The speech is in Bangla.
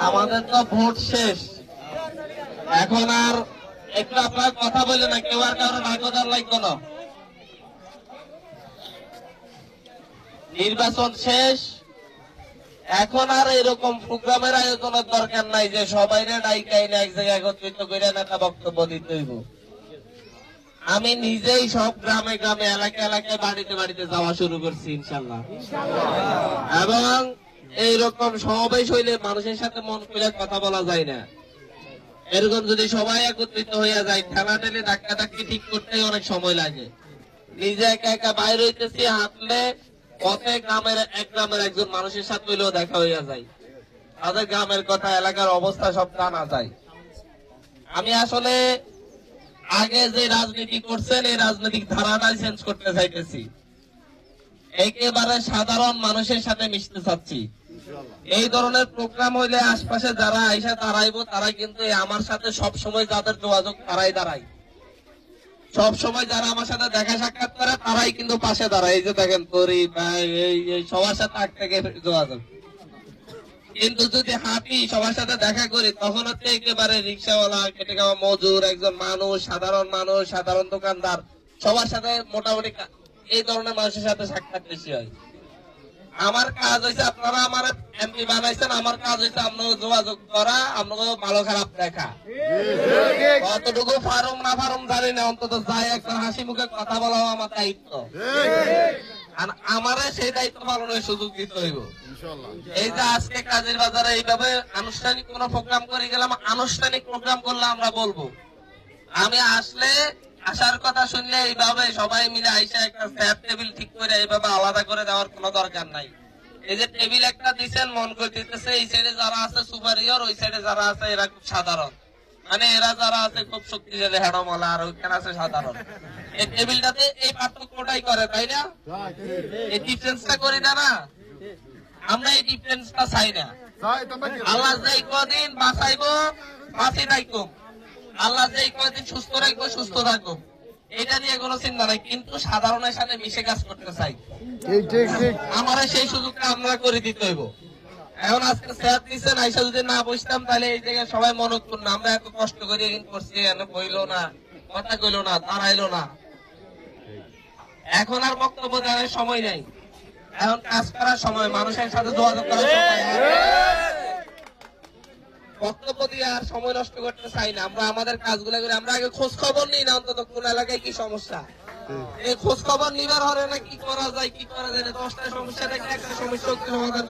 আমাদের তো ভোট শেষ, এখন আর একটু আপনার কথা বলে না, কেউ আর কারো ভাগ্যদার লাগতো না। নির্বাচন শেষ, এখন আর এরকম প্রোগ্রামের আয়োজনের দরকার নাই যে সবাই ডাইকাই না এক জায়গায় একত্রিত করে নেতা বক্তব্য দিতে হইব। আমি নিজেই সব গ্রামে গ্রামে এলাকা এলাকায় বাড়িতে বাড়িতে যাওয়া শুরু করছি ইনশাল্লাহ। এবং এইরকম সমাবেশ হইলে মানুষের সাথে মন খুলে কথা বলা যায় না। এরকম যদি সবাই একত্রিত হইয়া যায়, ঠেলাঠেলি ধাক্কা ধাক্কি ঠিক করতেই অনেক সময় লাগে। নিজে একা একা বাইরে হইতেছি, হাঁটলে পথে গ্রামের একজন মানুষের সাথে হইলেও দেখা হইয়া যায়, তাদের গ্রামের কথা এলাকার অবস্থা সব জানা যায়। আমি আসলে আগে যে রাজনীতি করছেন এই রাজনৈতিক ধারাটাই চেঞ্জ করতে চাইতেছি, একেবারে সাধারণ মানুষের সাথে মিশতে চাচ্ছি। এই ধরনের প্রোগ্রাম হইলে আশপাশে যারা আইসা দাঁড়াইবো তারা কিন্তু আমার সাথে সব সময় যাদের যোগাযোগ তারাই দাঁড়ায়, সব সময় যারা আমার সাথে দেখা সাক্ষাৎ করে তারাই কিন্তু পাশে দাঁড়ায়। এই যে দেখেন তরি এই সবার সাথে আগ থেকে যোগাযোগ। কিন্তু যদি হাঁটি সবার সাথে দেখা করি তখন হচ্ছে একেবারে রিক্সাওয়ালা, খেটে খাওয়া মজুর, একজন মানুষ, সাধারণ দোকানদার, সবার সাথে মোটামুটি এই ধরনের মানুষের সাথে সাক্ষাৎ বেশি হয়। আমার কাজ হয়েছে, আপনারা আমার এমপি বানাইছেন, আমার কাজ হয়েছে আপনাকে যোগাযোগ করা, আপনাকে ভালো খারাপ দেখা। কতটুকু ফার্ম না ফার্ম জানি না, অন্তত যাই একটা হাসি মুখে কথা বলা আমার দায়িত্ব। আমারে সেই দায়িত্ব পালনের সুযোগ দিতে হইব। এই যে আজকে কাজের বাজারে এইভাবে আনুষ্ঠানিক কোন প্রোগ্রাম করে গেলাম, আনুষ্ঠানিক প্রোগ্রাম করলে আমরা বলবো। আমি আসলে আসার কথা শুনলে এইভাবে সবাই মিলে আইসা একটা চেয়ার টেবিল ঠিক করে এইভাবে আলাদা করে দেওয়ার কোন দরকার নাই। এই যে টেবিল একটা দিচ্ছেন, মন করে দিতেছে এই সাইডে যারা আছে সুপারিয়র, ওই সাইডে যারা আছে এরা খুব সাধারণ, মানে এরা যারা আছে খুব শক্তিশালী হেডমালা, আর ওইখানে আছে সাধারণ। এই টেবিলটাতে এই পার্থক্যটাই করে, তাই না? এই ডিফারেন্সটা করি না না আমরা, এই ডিফারেন্সটা চাই না। আল্লাহ যে কদিন বাঁচাইবো বাঁচি থাকবো, আল্লাহ যে কদিন সুস্থ রাখবো সুস্থ থাকবো, এটা নিয়ে কোনো চিন্তা নাই। কিন্তু সাধারণের সাথে মিশে কাজ করতে চাই, আমার সেই সুযোগটা আমরা করে দিতে হইব। এখন আজকে স্যার দিচ্ছেন, আইসা যদি না বসতাম তাহলে এই জায়গায় সবাই মনে করতো না আমরা এত কষ্ট করে করছি, বইলো না, কথা কইলো না, দাঁড়াইলো না। এখন আর বক্তব্য দেওয়ার সময় নাই, এখন কাজ করার সময়, মানুষের সাথে যোগাযোগ করার সময়। বক্তব্য দিয়ে আর সময় নষ্ট করতে চাই না, আমরা আমাদের কাজগুলো করি। আমরা আগে খোঁজ খবর নিই না অন্তত কোন এলাকায় কি সমস্যা, এই খোঁজ খবর নিবার হলে না কি করা যায় কি করা যায় না, 10টা সমস্যা থেকে একটা সমস্যা সমাধান